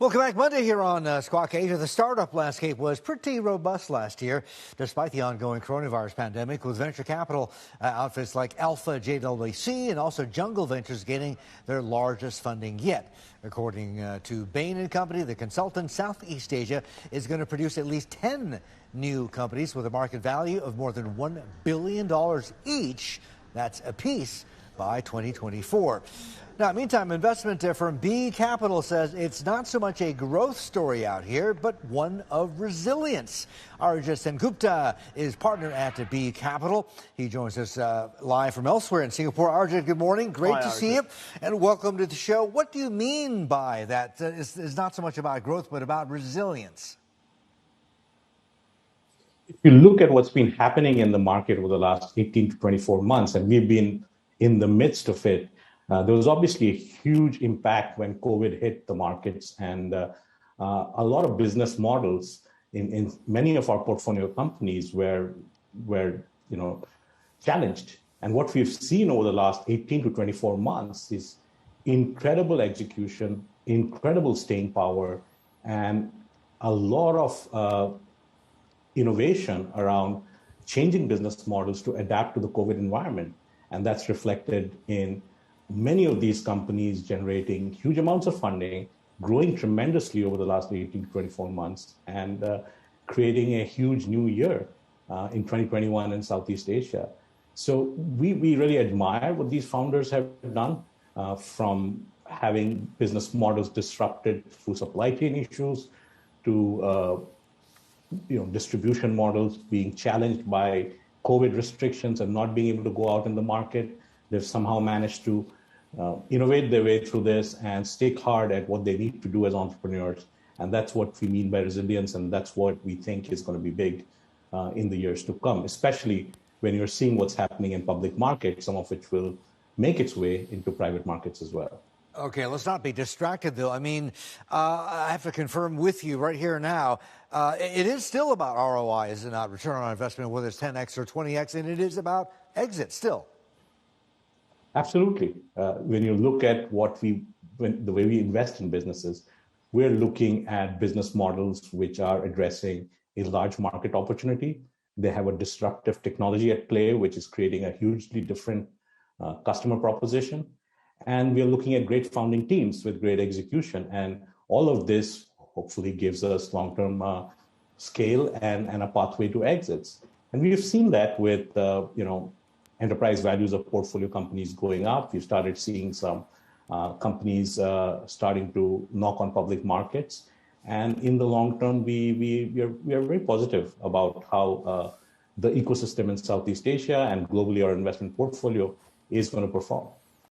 Welcome back. Monday here on Squawk Asia. The startup landscape was pretty robust last year, despite the ongoing coronavirus pandemic, with venture capital outfits like Alpha JWC and also Jungle Ventures getting their largest funding yet. According to Bain & Company, the consultant, Southeast Asia is going to produce at least 10 new companies with a market value of more than $1 billion each. That's a piece by 2024. Now, meantime, investment firm B Capital says it's not so much a growth story out here, but one of resilience. Arijit Sengupta is partner at B Capital. He joins us live from elsewhere in Singapore. Arijit, good morning. Great to see you, and welcome to the show. What do you mean by that? It's not so much about growth, but about resilience. If you look at what's been happening in the market over the last 18 to 24 months, and we've been in the midst of it, there was obviously a huge impact when COVID hit the markets, and a lot of business models in many of our portfolio companies were challenged. And what we've seen over the last 18 to 24 months is incredible execution, incredible staying power, and a lot of innovation around changing business models to adapt to the COVID environment. And that's reflected in many of these companies generating huge amounts of funding, growing tremendously over the last 18 to 24 months, and creating a huge new year in 2021 in Southeast Asia. So we really admire what these founders have done, from having business models disrupted through supply chain issues to distribution models being challenged by COVID restrictions and not being able to go out in the market. They've somehow managed to innovate their way through this and stick hard at what they need to do as entrepreneurs. And that's what we mean by resilience, and that's what we think is going to be big in the years to come, especially when you're seeing what's happening in public markets, some of which will make its way into private markets as well. Okay, let's not be distracted, though. I mean, I have to confirm with you right here now, it is still about ROI, is it not? Return on investment, whether it's 10x or 20x, and it is about exit still. Absolutely. When you look at the way we invest in businesses, we're looking at business models which are addressing a large market opportunity. They have a disruptive technology at play, which is creating a hugely different customer proposition. And we're looking at great founding teams with great execution. And all of this hopefully gives us long-term scale and a pathway to exits. And we've seen that with, enterprise values of portfolio companies going up. We've started seeing some companies starting to knock on public markets. And in the long term, we are very positive about how the ecosystem in Southeast Asia and globally our investment portfolio is going to perform.